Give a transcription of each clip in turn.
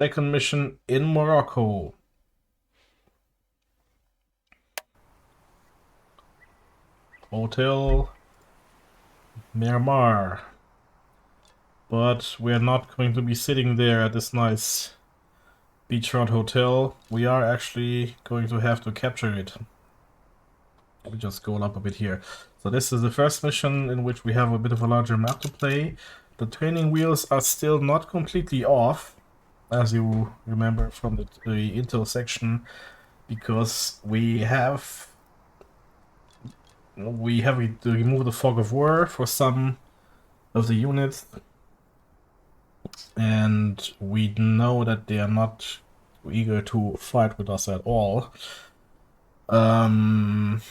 second mission in Morocco. Hotel Miramar. But we're not going to be sitting there at this nice beachfront hotel. We are actually going to have to capture it. Let me just scroll up a bit here. So this is the first mission in which we have a bit of a larger map to play. The training wheels are still not completely off, as you remember from the intel section, because we have to remove the fog of war for some of the units, and we know that they are not eager to fight with us at all. Alright,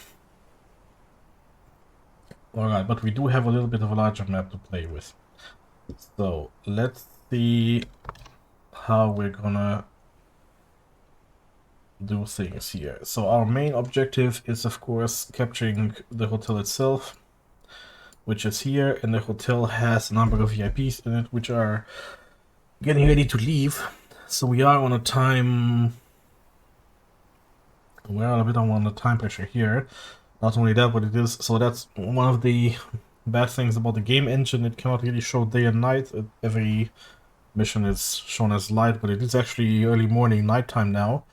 but we do have a little bit of a larger map to play with. So let's see how we're gonna do things here. So our main objective is, of course, capturing the hotel itself, which is here, and the hotel has a number of VIPs in it which are getting ready to leave. So we are on a time... we're a bit on the time pressure here. Not only that, but it is... so that's one of the bad things about the game engine. It cannot really show day and night. Every mission is shown as light, but it is actually early morning, nighttime now.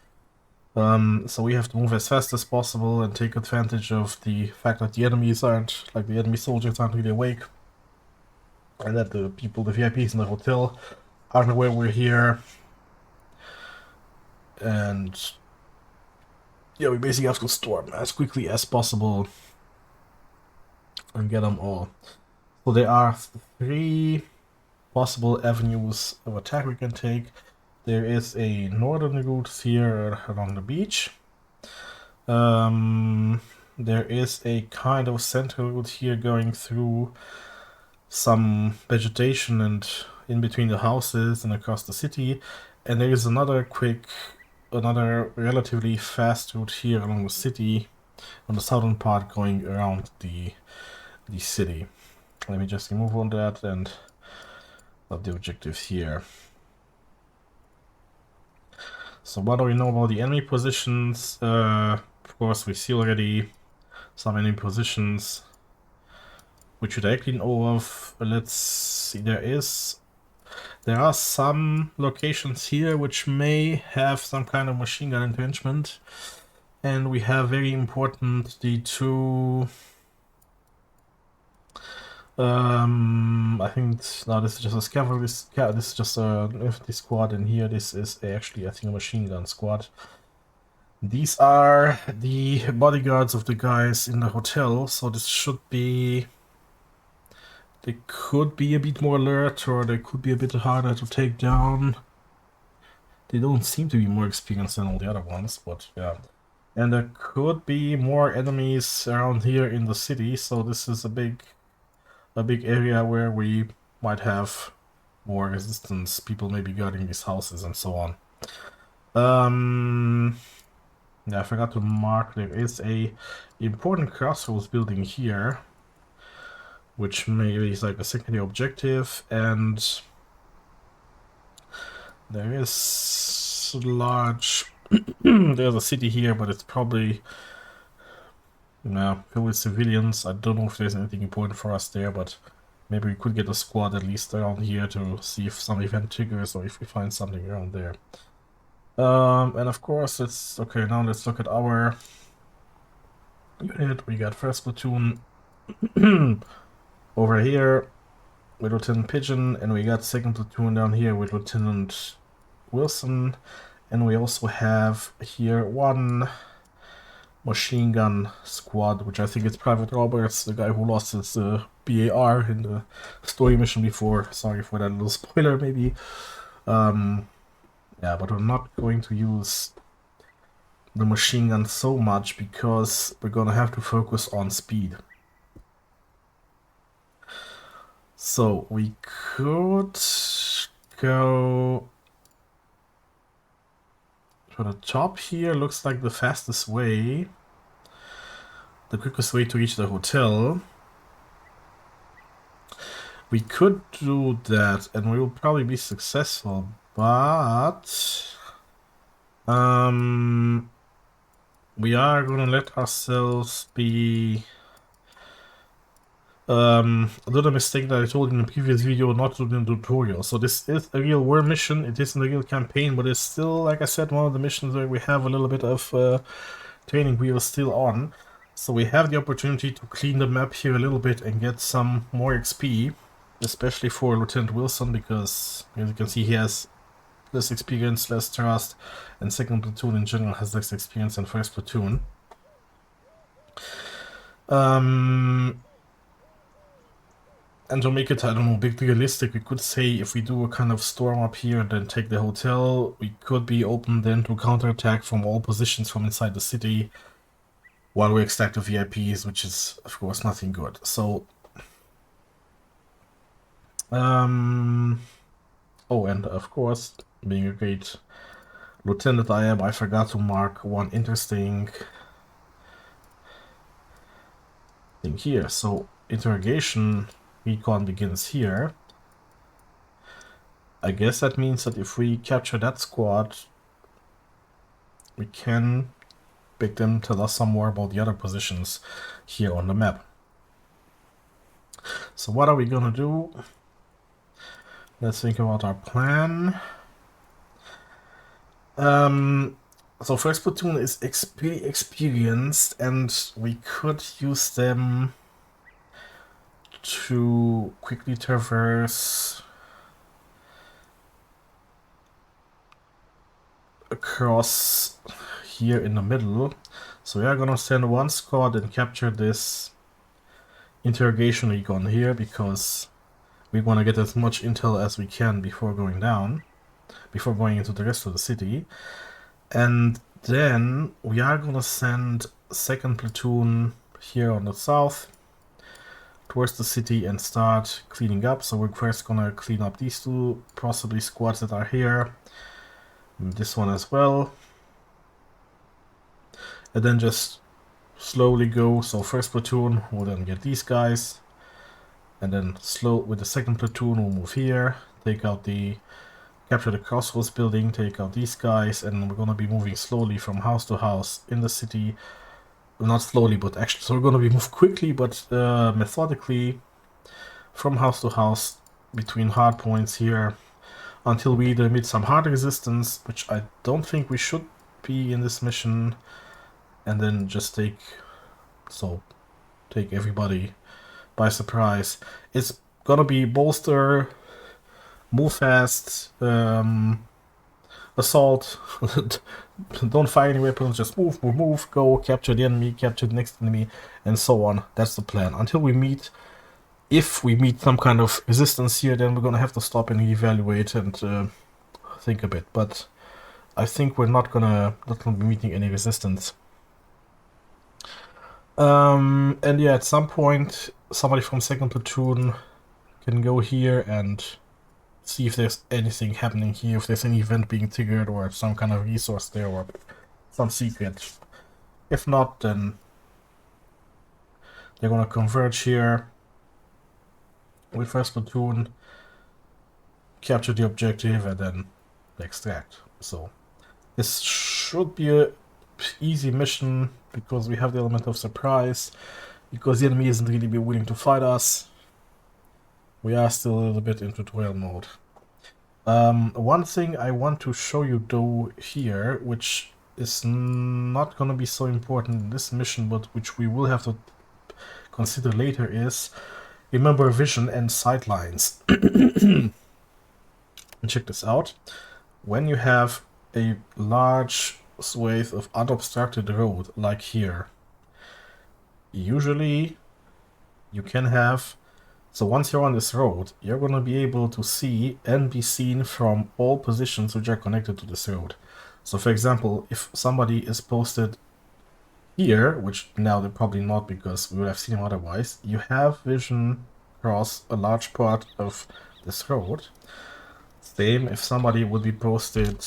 So we have to move as fast as possible and take advantage of the fact that the enemies aren't, like the enemy soldiers aren't really awake. And that the people, the VIPs in the hotel, aren't aware we're here. And yeah, we basically have to storm as quickly as possible and get them all. So there are 3 possible avenues of attack we can take. There is a northern route here along the beach. There is a kind of central route here going through some vegetation and in between the houses and across the city. And there is another relatively fast route here along the city, on the southern part, going around the city. Let me just remove on that and of the objectives here. So what do we know about the enemy positions? Of course, we see already some enemy positions which we directly know of. Let's see, there are some locations here which may have some kind of machine gun entrenchment, and we have very important the 2. I think now this is just a cavalry. This is just an infantry squad, and here this is actually, I think, a machine gun squad. These are the bodyguards of the guys in the hotel, so this should be... they could be a bit more alert, or they could be a bit harder to take down. They don't seem to be more experienced than all the other ones, but yeah. And there could be more enemies around here in the city, so this is a big area where we might have more resistance. People may be guarding these houses and so on. Yeah, I forgot to mark, there is a important crossroads building here, which maybe is like a secondary objective, and there is large... there's a city here, but it's probably filled with civilians. I don't know if there's anything important for us there, but maybe we could get a squad at least around here to see if some event triggers or if we find something around there. And of course, it's okay. Now let's look at our unit. We got first platoon over here with Lieutenant Pigeon, and we got second platoon down here with Lieutenant Wilson, and we also have here 1 machine gun squad, which I think is Private Roberts, the guy who lost his BAR in the story mission before. Sorry for that little spoiler, maybe. Yeah, but we're not going to use the machine gun so much because we're gonna have to focus on speed. So we could go for the top here. Looks like the fastest way, the quickest way to reach the hotel. We could do that and we will probably be successful, but we are gonna let ourselves be a little mistake that I told in the previous video, not to do the tutorial. So this is a real war mission, it isn't a real campaign, but it's still, like I said, one of the missions where we have a little bit of training wheels still on. So we have the opportunity to clean the map here a little bit and get some more XP, especially for Lieutenant Wilson, because as you can see he has less experience, less trust, and second platoon in general has less experience than first platoon. And to make it, I don't know, big realistic, we could say if we do a kind of storm up here and then take the hotel, we could be open then to counterattack from all positions from inside the city while we extract the VIPs, which is, of course, nothing good. So, oh, and of course, being a great lieutenant I am, I forgot to mark one interesting thing here. So, interrogation recon begins here. I guess that means that if we capture that squad, we can make them tell us some more about the other positions here on the map. So what are we gonna do? Let's think about our plan. So first platoon is experienced, and we could use them to quickly traverse across here in the middle. So we are gonna send one squad and capture this interrogation recon here, because we want to get as much intel as we can before going down, before going into the rest of the city. And then we are gonna send second platoon here on the south towards the city and start cleaning up. So we're first gonna clean up these two possibly squads that are here, and this one as well, and then just slowly go. So first platoon will then get these guys, and then slow with the second platoon we'll move here, take out the, capture the crossroads building, take out these guys, and we're gonna be moving slowly from house to house in the city. Well, not slowly, but actually, so we're gonna be moved quickly but methodically from house to house between hard points here until we either meet some hard resistance, which I don't think we should be in this mission, and then just take everybody by surprise. It's gonna be bolster, move fast, assault, don't fire any weapons, just move, go, capture the enemy, capture the next enemy, and so on. That's the plan. Until we meet, if we meet some kind of resistance here, then we're gonna have to stop and evaluate and think a bit. But I think we're not gonna be meeting any resistance. And yeah, at some point, somebody from second platoon can go here and see if there's anything happening here, if there's any event being triggered or some kind of resource there or some secret. If not, then they're gonna converge here with first platoon, capture the objective, and then extract. So this should be a easy mission because we have the element of surprise, because the enemy isn't really willing to fight us. We are still a little bit in tutorial mode. One thing I want to show you though here, which is not gonna be so important in this mission, but which we will have to consider later, is remember vision and sightlines. Check this out. When you have a large swathe of unobstructed road like here, usually you can have, so once you're on this road, you're going to be able to see and be seen from all positions which are connected to this road. So for example, if somebody is posted here, which now they're probably not because we would have seen them otherwise, you have vision across a large part of this road. Same if somebody would be posted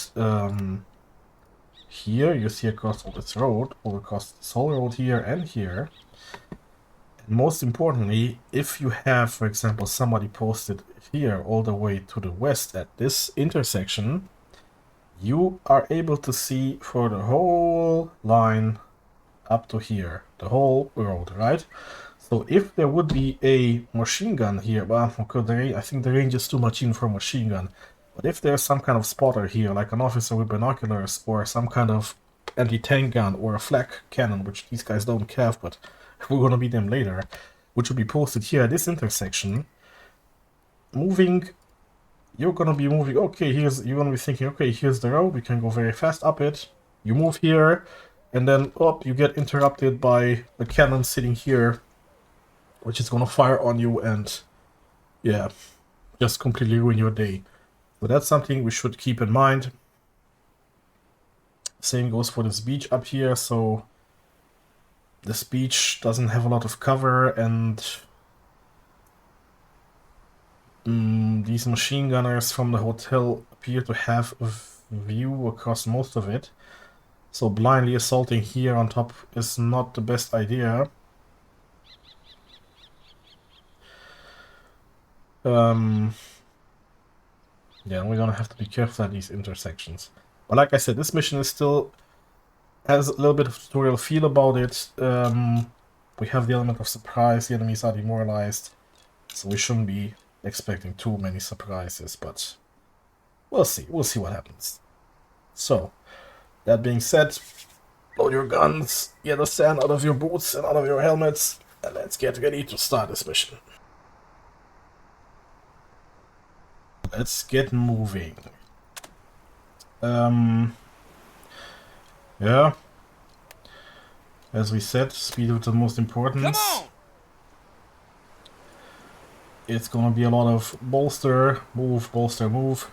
here, you see across all this road, or across this whole road here and here. And most importantly, if you have, for example, somebody posted here all the way to the west at this intersection, you are able to see for the whole line up to here, the whole road, right? So if there would be a machine gun here, well, I think the range is too much in for a machine gun. But if there's some kind of spotter here, like an officer with binoculars, or some kind of anti-tank gun, or a flak cannon, which these guys don't have, but we're gonna beat them later, which will be posted here at this intersection, you're gonna be moving, okay, you're gonna be thinking, okay, here's the road, we can go very fast up it. You move here, and then, you get interrupted by a cannon sitting here, which is gonna fire on you and, yeah, just completely ruin your day. So that's something we should keep in mind. Same goes for this beach up here, so this beach doesn't have a lot of cover, and these machine gunners from the hotel appear to have a view across most of it. So blindly assaulting here on top is not the best idea. Yeah, we're gonna have to be careful at these intersections. But like I said, this mission is still has a little bit of tutorial feel about it. We have the element of surprise, the enemies are demoralized, so we shouldn't be expecting too many surprises, but we'll see what happens. So, that being said, load your guns, get the sand out of your boots and out of your helmets, and let's get ready to start this mission. Let's get moving. Yeah. As we said, speed is the most importance. It's gonna be a lot of bolster, move, bolster, move.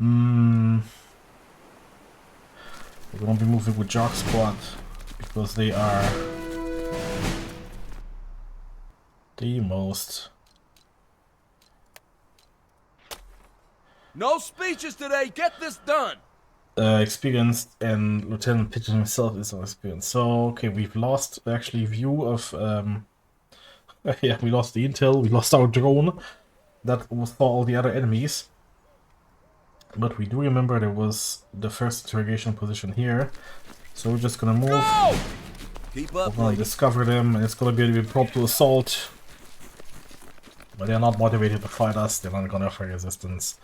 We're gonna be moving with Jock Squad because they are the most. No speeches today. Get this done. Experienced, and Lieutenant Pigeon himself is also experienced. So okay, we've lost actually view of yeah, we lost the intel, we lost our drone that saw all the other enemies. But we do remember there was the first interrogation position here. So we're just gonna move. Go! Keep up, we're gonna discover them, and it's gonna be a prompt to assault. But they're not motivated to fight us, they're not gonna offer resistance.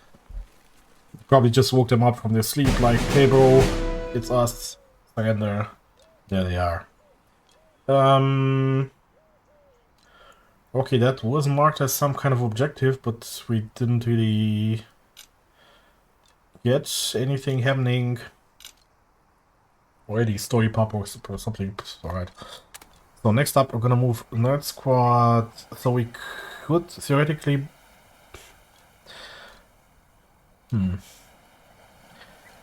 Probably just woke them up from their sleep like, hey bro, it's us, surrender. There they are. Okay, that was marked as some kind of objective, but we didn't really get anything happening. Already story pop or something. Alright. So next up we're gonna move Nerd Squad. So we could theoretically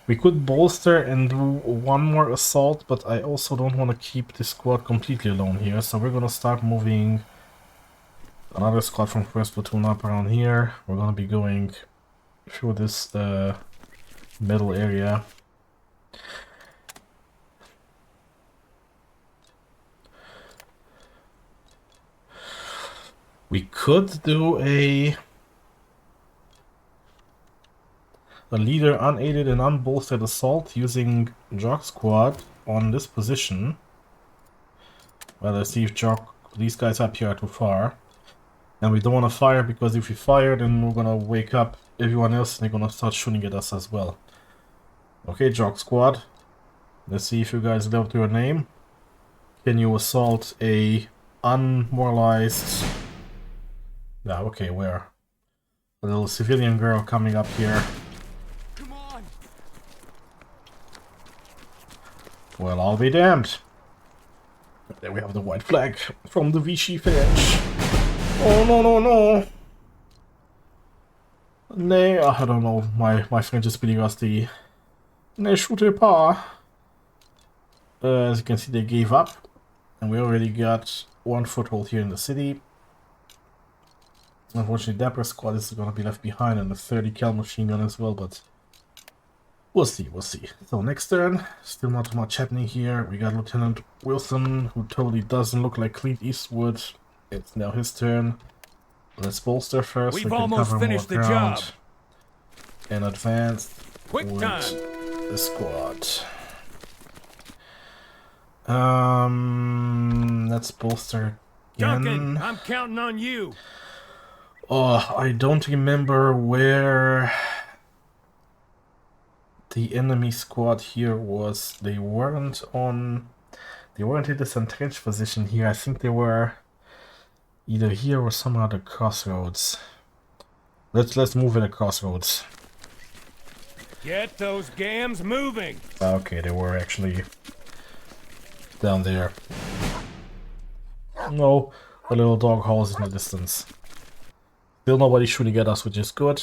we could bolster and do one more assault, but I also don't want to keep this squad completely alone here. So we're gonna start moving another squad from 1st Platoon up around here. We're gonna be going through this middle area. We could do a leader unaided and unbolstered assault using Jock Squad on this position. Well, let's see if these guys up here are too far. And we don't want to fire, because if we fire, then we're gonna wake up everyone else and they're gonna start shooting at us as well. Okay, Jock Squad. Let's see if you guys live up to your name. Can you assault a unmoralized... Yeah, okay, where? A little civilian girl coming up here. Come on. Well, I'll be damned. There we have the white flag from the Vichy French. Oh, no, no, no. Nee, I don't know. My French is pretty rusty. Ne shootez pas. As you can see, they gave up. And we already got one foothold here in the city. Unfortunately, Dapper Squad is going to be left behind, and the 30 cal machine gun as well, but We'll see, we'll see. So next turn, still not too much happening here. We got Lieutenant Wilson, who totally doesn't look like Clint Eastwood. It's now his turn. Let's bolster first. We've We can almost cover more finished the ground job. and advance Quick with time. the squad. Let's bolster again. Duncan, I'm counting on you. Oh, I don't remember where the enemy squad here was. They weren't in this entrenched position here. I think they were either here or some other crossroads. Let's move at a crossroads. Get those gams moving. Okay, they were actually down there. No, a little dog howls in the distance. Still nobody shooting at us, which is good.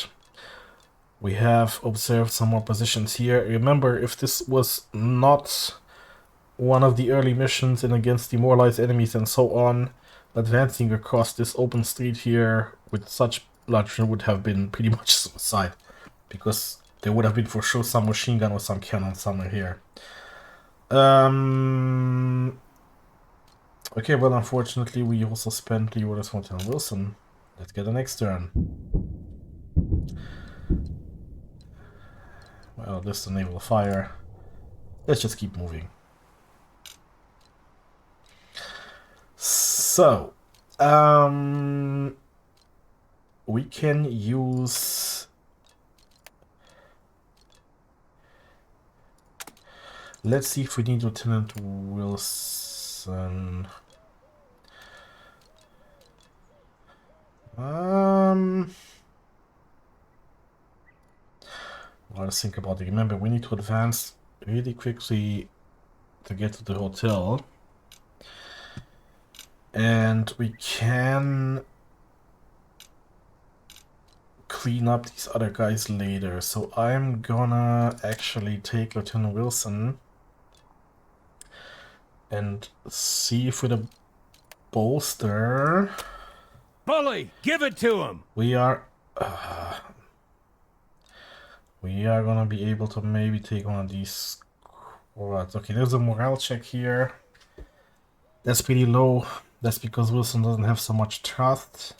We have observed some more positions here. Remember, if this was not one of the early missions and against demoralized enemies and so on, advancing across this open street here with such bloodshed would have been pretty much suicide, because there would have been for sure some machine gun or some cannon somewhere here. Okay, well, unfortunately, we also spent the orders from Lieutenant Wilson. Let's get the next turn. Well, this is the naval fire. Let's just keep moving. So, we can use... Let's see if we need Lieutenant Wilson. Let's think about it. Remember, we need to advance really quickly to get to the hotel. And we can clean up these other guys later. So I'm gonna actually take Lieutenant Wilson and see if with a bolster... Bully, give it to him. We are gonna be able to maybe take one of these squads. Okay, there's a morale check here. That's pretty low. That's because Wilson doesn't have so much trust.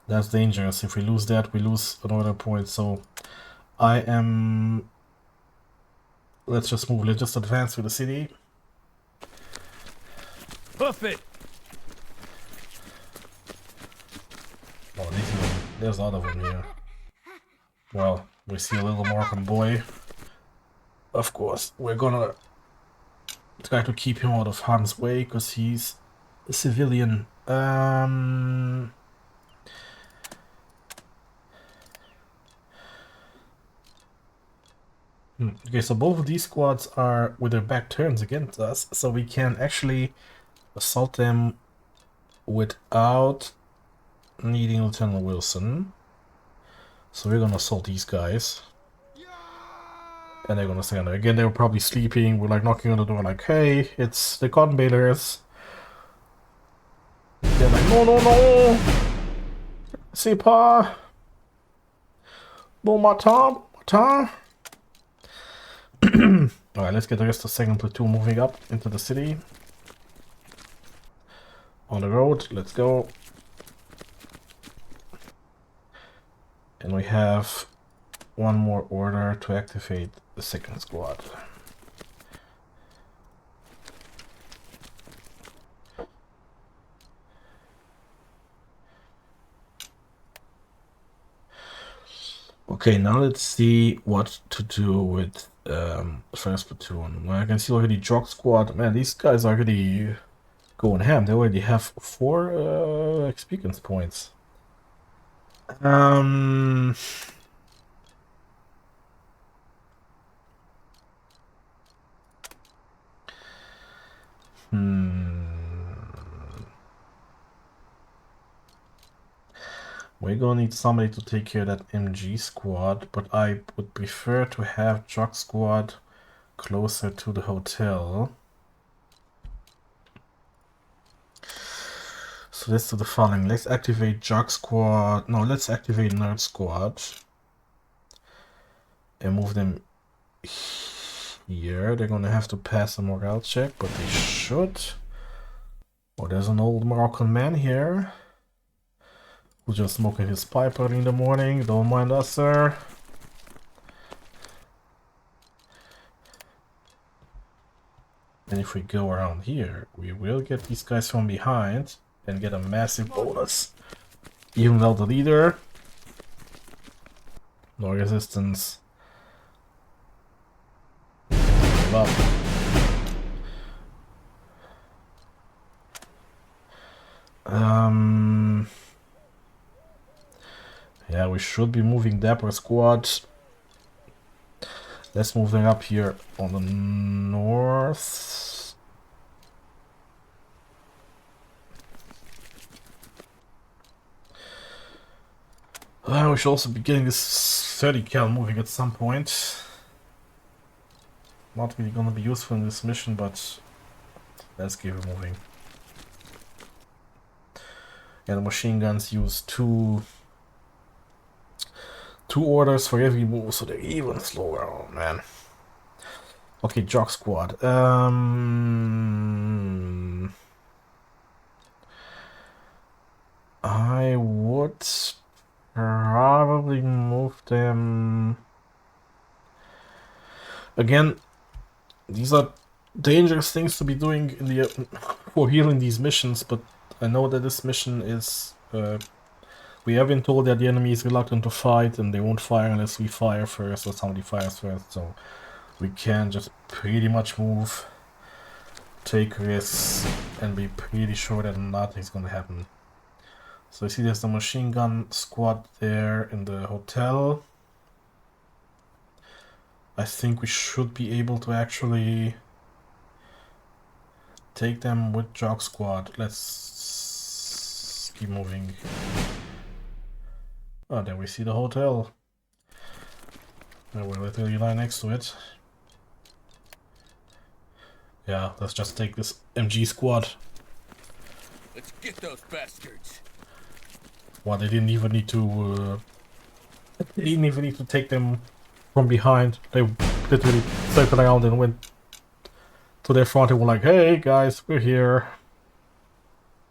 That's dangerous. If we lose that, we lose another point. So I am... Let's just move. Let's just advance to the city. Hoof it. Oh, there's a lot of them here. Well, we see a little more convoy. Of course, we're gonna try to keep him out of harm's way because he's a civilian. Okay, so both of these squads are with their back turns against us, so we can actually assault them without needing Lieutenant Wilson. So we're gonna assault these guys. And they're gonna stand there. Again, they were probably sleeping. We're like knocking on the door like, hey, it's the cotton balers. They're like, no, no, no! C'est pas... Bon matin, matin. Alright, let's get the rest of second platoon moving up into the city. On the road, let's go. And we have one more order to activate the second squad. Okay, now let's see what to do with first platoon. Well, I can see already Jock squad. Man, these guys are already going ham. They already have 4 experience points. We're gonna need somebody to take care of that MG squad, but I would prefer to have Jock squad closer to the hotel. So So let's do the following. Let's activate Jock Squad. No, let's activate Nerd Squad. And move them here. They're gonna have to pass a morale check, but they should. Oh, there's an old Moroccan man here who's just smoking his pipe early in the morning. Don't mind us, sir. And if we go around here, we will get these guys from behind and get a massive bonus. Even though the leader, no resistance. Give up. Yeah, we should be moving Dapper Squad. Let's move them up here on the north. We should also be getting this 30 cal moving at some point. Not really gonna be useful in this mission, but let's keep it moving. Yeah, the machine guns use two orders for every move, so they're even slower. Oh man. Okay, Jock Squad. I would probably move them. Again, these are dangerous things to be doing in the for healing these missions, but I know that this mission is. We have been told that the enemy is reluctant to fight and they won't fire unless we fire first or somebody fires first, so we can just pretty much move, take risks, and be pretty sure that nothing's gonna happen. So you see there's the machine gun squad there in the hotel. I think we should be able to actually take them with Jock Squad. Let's keep moving. Oh, there we see the hotel. And we're literally right next to it. Yeah, let's just take this MG squad. Let's get those bastards. Well, they didn't even need to. They didn't even need to take them from behind. They literally circled around and went to their front and were like, "Hey guys, we're here.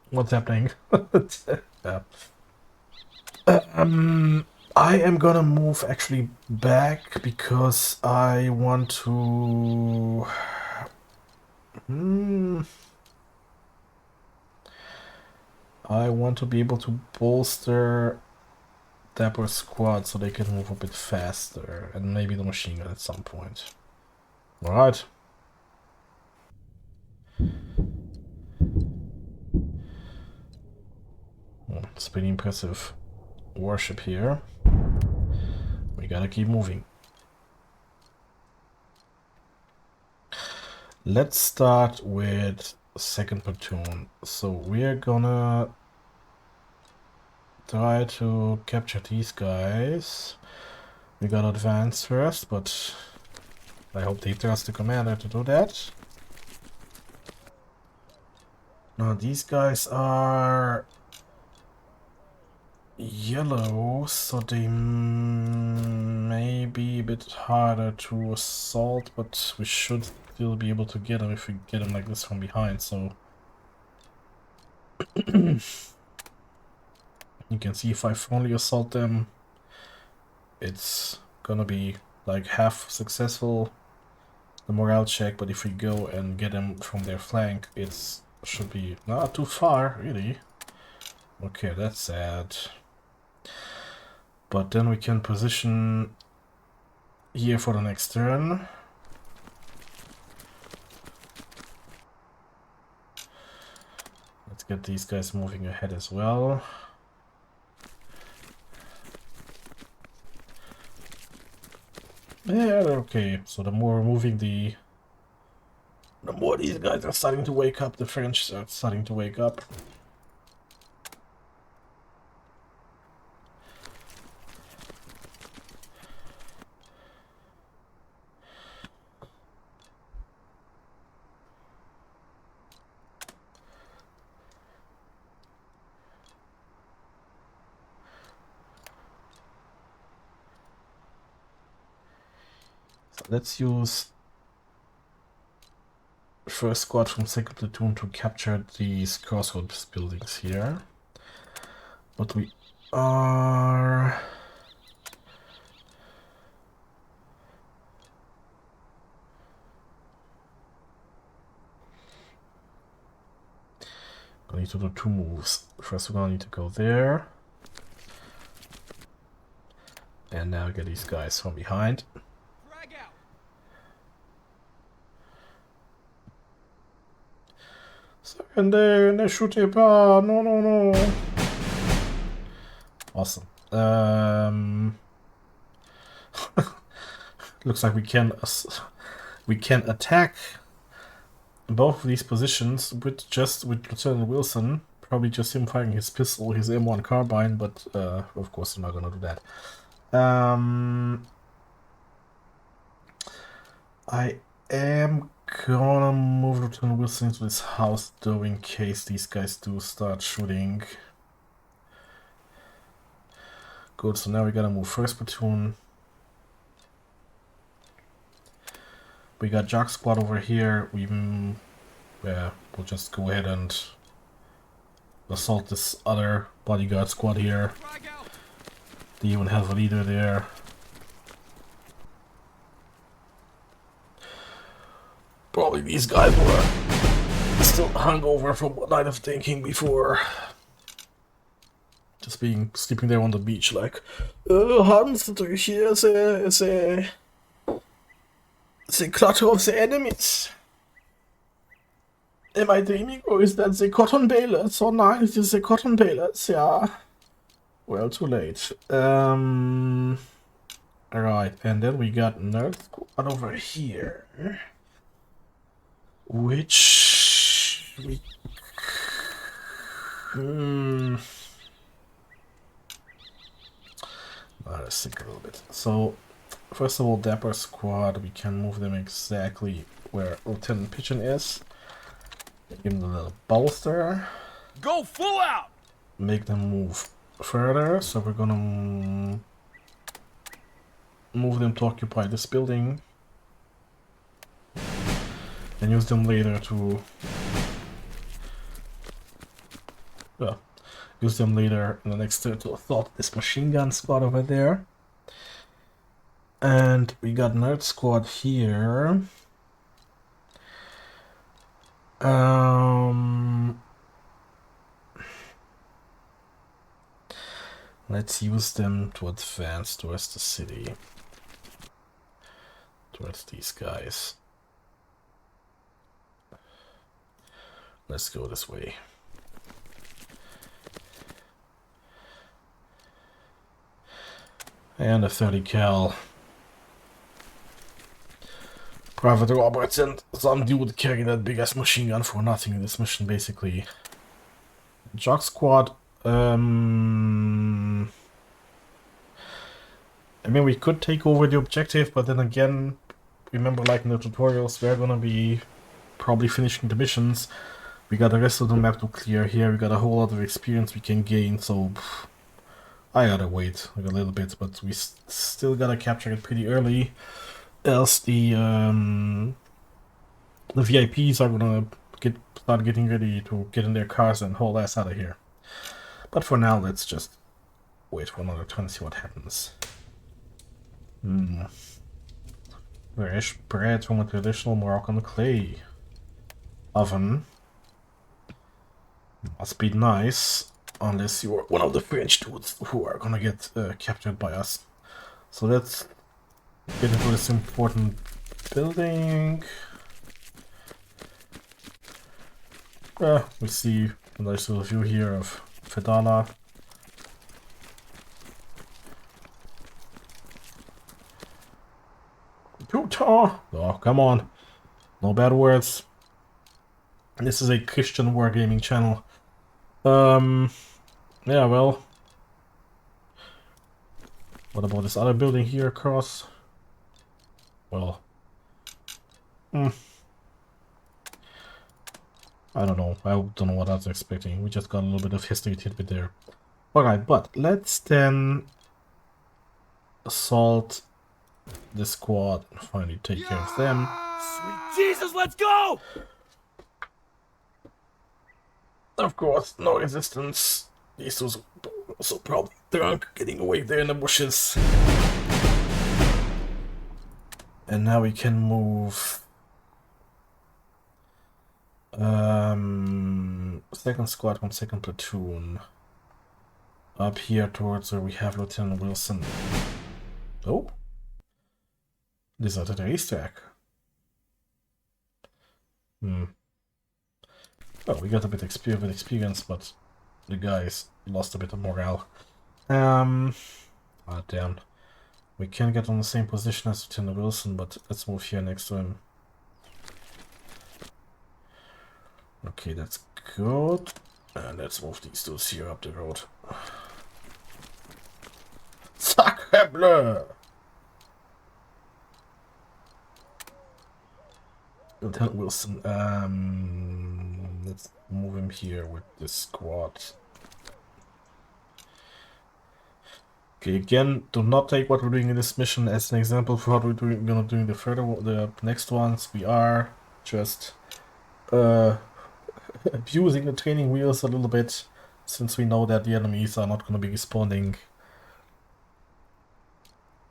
What's happening?" Yeah. I am gonna move actually back because I want to. I want to be able to bolster Dapper Squad so they can move a bit faster, and maybe the machine gun at some point. Alright. It's pretty impressive worship here. We gotta keep moving. Let's start with second platoon. So we're gonna try to capture these guys. We gotta advance first, but I hope they trust the commander to do that. Now these guys are yellow, so they may be a bit harder to assault, but we should still be able to get them if we get them like this from behind, so you can see if I frontally assault them, it's gonna be like half successful, the morale check, but if we go and get them from their flank, it should be not too far, really. Okay, that's sad. But then we can position here for the next turn. Let's get these guys moving ahead as well. Yeah, okay. So the more we're moving, the more these guys are starting to wake up. The French are starting to wake up. let's use first squad from second platoon to capture these crossroads buildings here. But we are... I need to do two moves. First, we're gonna need to go there. And now get these guys from behind. Frag out. Second there, ne shootez pas! No, no, no! Awesome. Looks like we can attack both of these positions with Lieutenant Wilson. Probably just him firing his pistol, his M1 carbine, but of course I'm not gonna do that. I am gonna move Lieutenant Wilson into this house though, in case these guys do start shooting. Good, so now we gotta move first platoon. We got Jock Squad over here. We'll just go ahead and assault this other bodyguard squad here. They even have a leader there. Probably these guys were still hungover from one night of drinking before. Just sleeping there on the beach like, Hans, do you hear the clatter of the enemies? Am I dreaming, or is that the cotton balers? Oh no, it is the cotton balers, yeah. Well, too late. Alright, and then we got Nerd Squad over here. Which... Let's think a little bit. So, first of all, Dapper Squad, we can move them exactly where Lieutenant Pigeon is. Give them a little bolster. Go full out! Make them move further, so we're gonna move them to occupy this building. And use them later to... Well, use them later in the next turn to assault this machine gun squad over there. And we got Nerd Squad here. Let's use them to advance towards the city. Towards these guys. Let's go this way. And a 30 cal. Private Roberts and some dude carrying that big ass machine gun for nothing in this mission, basically. Jock Squad. I mean, we could take over the objective, but then again, remember, like in the tutorials, we're gonna be probably finishing the missions. We got the rest of the map to clear here. We got a whole lot of experience we can gain, so I gotta wait like a little bit, but we still gotta capture it pretty early, else the VIPs are gonna start getting ready to get in their cars and haul ass out of here. But for now, let's just wait for another turn and see what happens. Fresh bread from a traditional Moroccan clay oven. Must be nice, unless you're one of the French dudes who are gonna get captured by us. So let's get into this important building. We see a nice little view here of Fedana. Oh, come on. No bad words. This is a Christian wargaming channel. Yeah, well. What about this other building here across? Well. I don't know. I don't know what I was expecting. We just got a little bit of history tidbit there. Alright, but let's then assault this squad and finally take care of them. Sweet Jesus, let's go! Of course, no resistance. These two also probably drunk, getting away there in the bushes. And now we can move. Second squad from second platoon. Up here towards where we have Lieutenant Wilson. Oh. Deserted racetrack. Oh, we got a bit of experience, but the guys lost a bit of morale. Ah, damn. We can get on the same position as Lieutenant Wilson, but let's move here next to him. Okay, that's good. And let's move these two here up the road. Sacre bleu! Lieutenant Wilson, let's move him here with this squad. Okay, again, do not take what we're doing in this mission as an example for what we're gonna do in the next ones. We are just abusing the training wheels a little bit, since we know that the enemies are not gonna be responding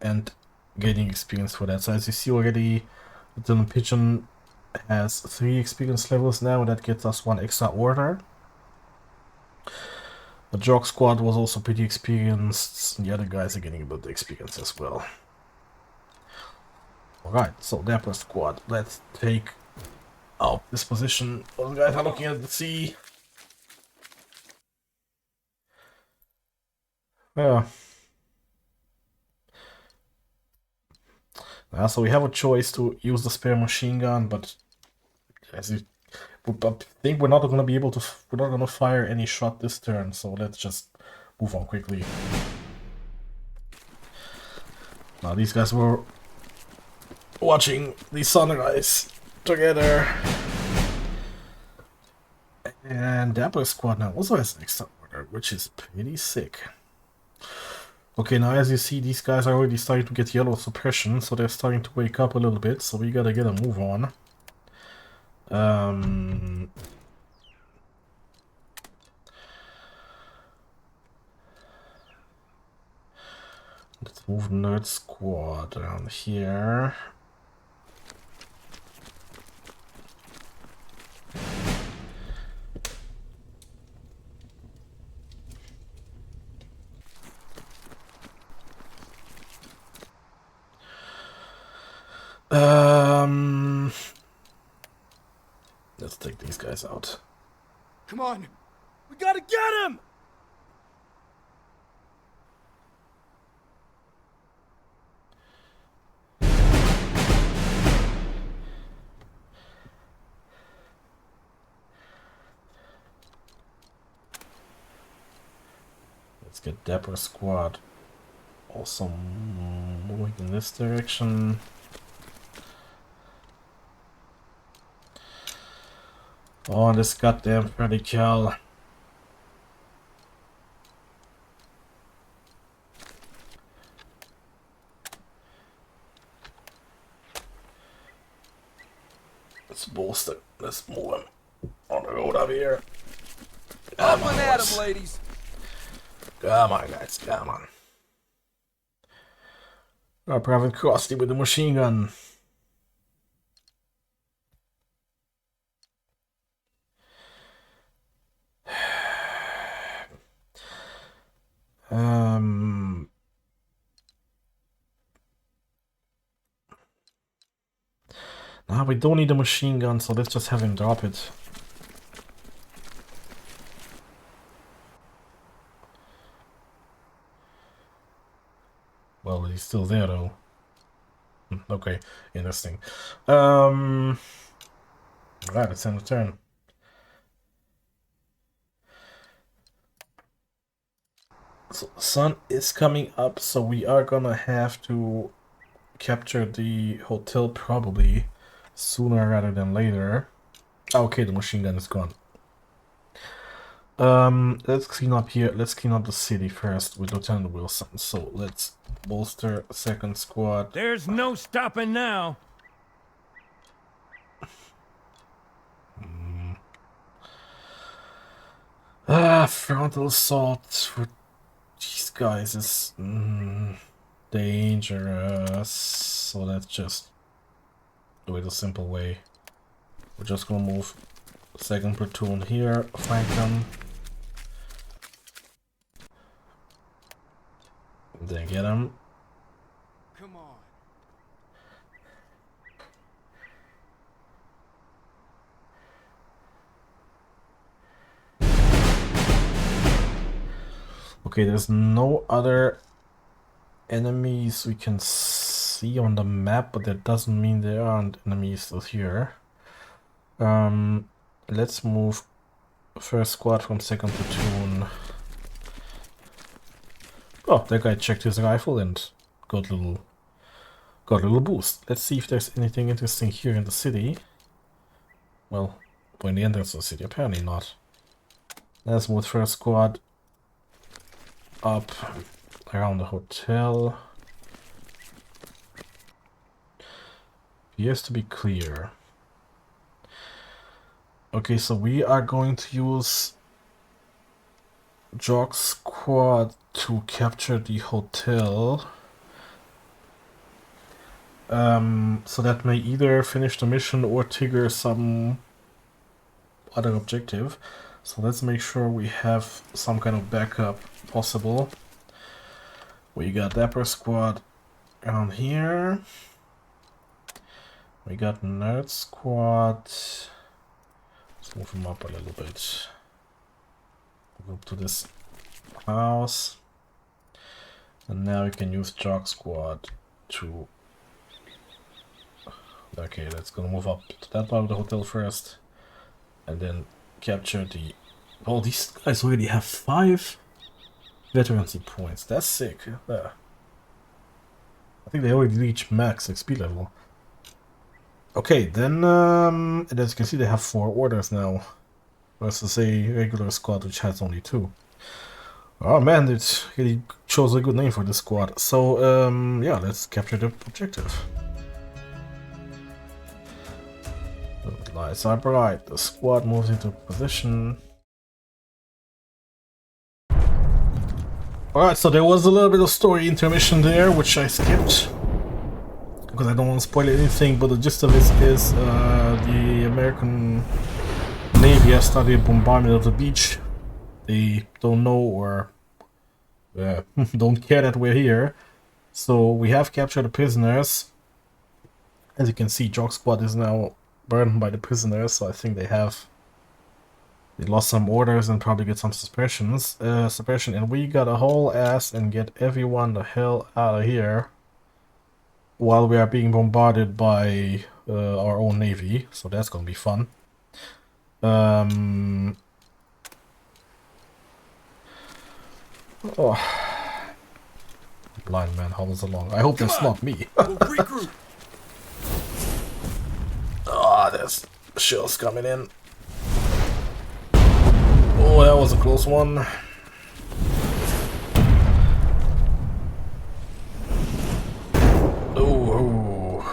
and gaining experience for that. So as you see already, Lieutenant Pigeon has 3 experience levels now, that gets us 1 extra order. The Jog Squad was also pretty experienced, and the other guys are getting a bit of experience as well. Alright, so Dapper Squad, let's take out this position. Those guys are looking at the sea. Yeah. So we have a choice to use the spare machine gun, but as you I think we're not going to be able to. We're not going to fire any shot this turn, so let's just move on quickly. Now these guys were watching the sunrise together, and Dapper Squad now also has an extra order, which is pretty sick. Okay, now as you see, these guys are already starting to get yellow suppression, so they're starting to wake up a little bit. So we gotta get a move on. Let's move Nerd Squad down here. Let's take these guys out. Come on, we gotta get him! Let's get Dapper Squad also moving in this direction. Oh, this goddamn radical. Let's boost it. Let's move him on the road up here. Up and at him, ladies! Come on, guys, come on. Our Private Krusty with the machine gun. Now we don't need a machine gun, so let's just have him drop it. Well, he's still there though. Okay, interesting. Right, it's end of turn. So the sun is coming up, so we are gonna have to capture the hotel probably sooner rather than later. Okay, the machine gun is gone. Let's clean up here. Let's clean up the city first with Lieutenant Wilson. So let's bolster second squad. There's no stopping now. Frontal assault for these guys is dangerous. So let's just do it a simple way. We're just gonna move second platoon here, flank them. Then get him. Come on. Okay, there's no other enemies we can see on the map, but that doesn't mean there aren't enemies still here. Let's move first squad from second platoon. Oh, that guy checked his rifle and got a little boost. Let's see if there's anything interesting here in the city. Well, in the entrance of the city, apparently not. Let's move first squad up around the hotel. Appears to be clear. Okay, so we are going to use Jog Squad to capture the hotel. So that may either finish the mission or trigger some other objective. So let's make sure we have some kind of backup possible. We got Dapper Squad around here. We got Nerd Squad. Let's move him up a little bit. Go up to this house. And now we can use Jog Squad to... Okay, let's gonna move up to that part of the hotel first. And then capture the... Oh, these guys already have 5 veterancy points. That's sick. I think they already reached max XP level. Okay, then and as you can see, they have 4 orders now versus a regular squad which has only 2. Oh man, it really chose a good name for this squad. So yeah, let's capture the objective. The lights are bright. The squad moves into position. Alright, so there was a little bit of story intermission there, which I skipped. Because I don't want to spoil anything, but the gist of this is the American Navy has started bombardment of the beach. They don't know or don't care that we're here. So we have captured the prisoners. As you can see, Jog Squad is now burned by the prisoners, so I think they lost some orders and probably get some suppression, and we gotta haul ass and get everyone the hell out of here while we are being bombarded by our own navy, so that's gonna be fun. Oh. Blind man hobbles along. I hope that's not me. We'll regroup. Ah, there's shells coming in. Oh, that was a close one. Oh.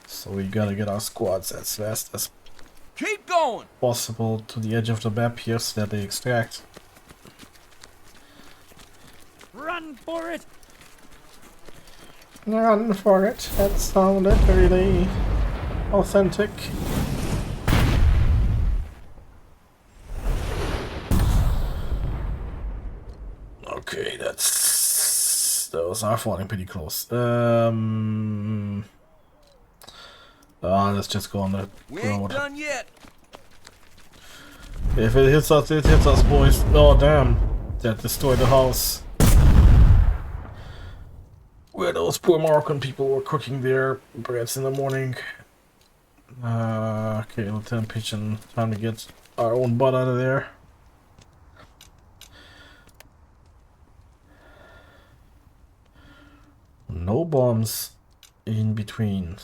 So we gotta get our squads as fast as Keep going. possible to the edge of the map here so that they extract. Run for it! Run for it. That sounded really authentic. Okay, those are falling pretty close. Let's just go on the We ain't road. done yet. If it hits us, it hits us, boys. Oh damn! That destroyed the house where those poor Moroccan people were cooking their breads in the morning. Okay, Lieutenant Pigeon, time to get our own butt out of there. No bombs in between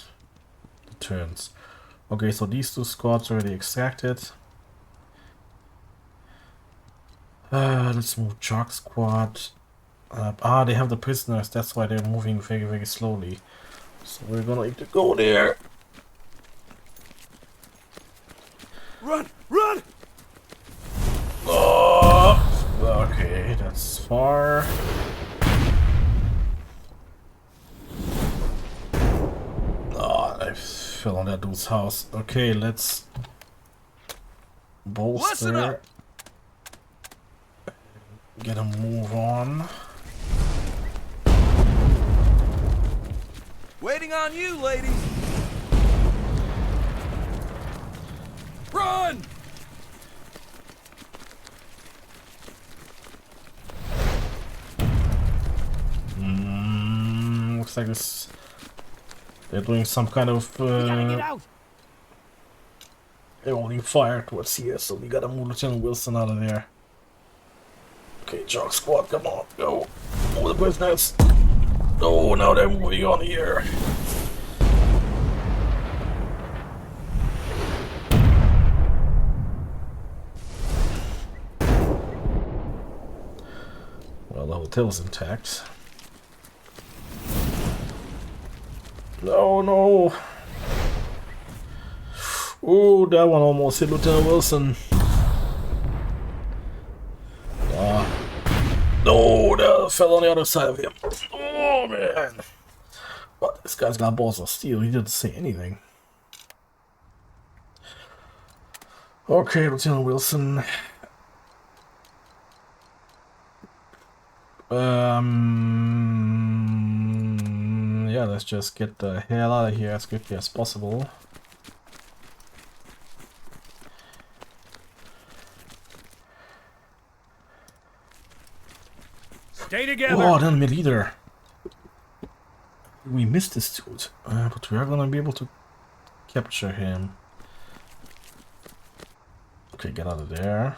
the turns. Okay, so these two squads already extracted. Let's move Jock Squad. They have the prisoners, that's why they're moving very, very slowly. So we're gonna need to go there. Run! Run! Oh, okay, that's far. Oh, I fell on that dude's house. Okay, let's Listen bolster. up! Get a move on. Waiting on you, ladies! Run! Looks like this. They're doing some kind of. We gotta get out. They're holding fire towards here, so we gotta move Lieutenant Wilson out of there. Okay, Jock Squad, come on, go. Move the prisoners. Oh, now they're moving on here. Well, the hotel's intact. No, no. Oh, that one almost hit Lieutenant Wilson. No, that fell on the other side of him. Oh, man. But this guy's got balls of steel. He didn't say anything. Okay, Lieutenant Wilson. Yeah, let's just get the hell out of here as quickly as possible. Stay together. Oh, enemy leader. We missed this dude, but we are gonna be able to capture him. Okay, get out of there.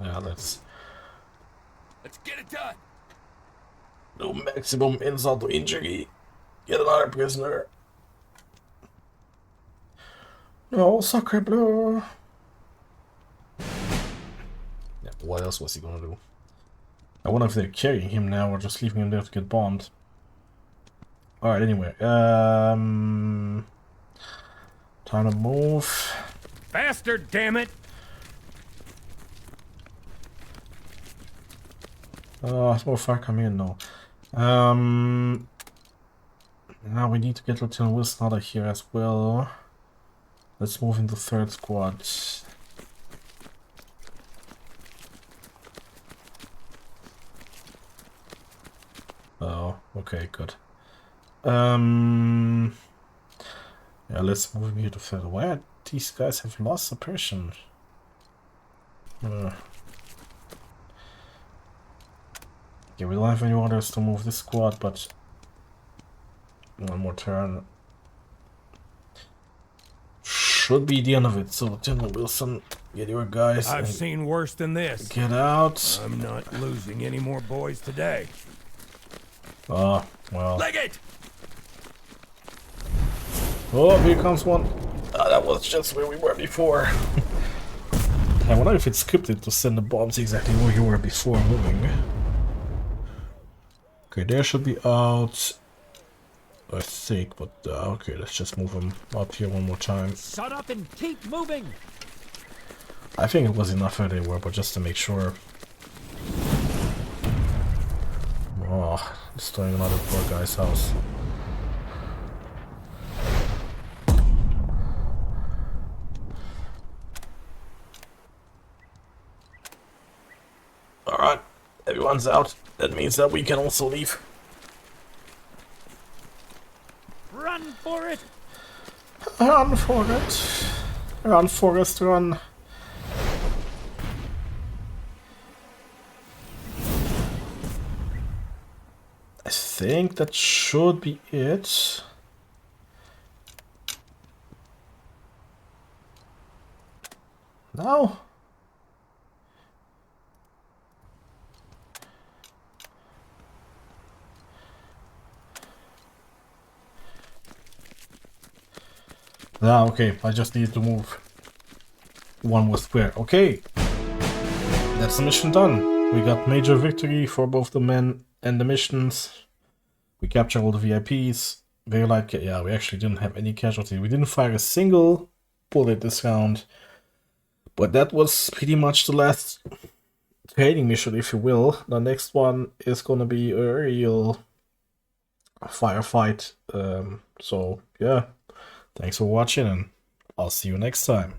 Yeah, let's Get it done! do maximum insult to injury. Get another prisoner. No, sacre bleu. Yeah, what else was he gonna do? I wonder if they're carrying him now or just leaving him there to get bombed. Alright, anyway. Time to move. Faster, damn it. It's more fire coming in now. Now we need to get Lieutenant Wilson out of here as well. Let's move into third squad. Oh, okay, good. Yeah, let's move here to third. Why these guys have lost suppression? Yeah, we don't have any orders to move this squad, but one more turn should be the end of it. So, General Wilson, get your guys. I've seen worse than this. Get out. I'm not losing any more boys today. Oh, well. Leg it! Oh, here comes one. That was just where we were before. I wonder if it's scripted to send the bombs exactly where you were before moving. Okay, they should be out, I think, but okay, let's just move them up here one more time. Shut up and keep moving. I think it was enough where they were, but just to make sure. Oh, destroying another poor guy's house. Alright, everyone's out. That means that we can also leave. Run for it. Run for it. Run, Forrest, run. I think that should be it. No. Ah, okay. I just need to move one more square. Okay. That's the mission done. We got major victory for both the men and the missions. We captured all the VIPs. Very like, yeah, we actually didn't have any casualty. We didn't fire a single bullet this round. But that was pretty much the last training mission, if you will. The next one is gonna be a real firefight. So yeah, thanks for watching, and I'll see you next time.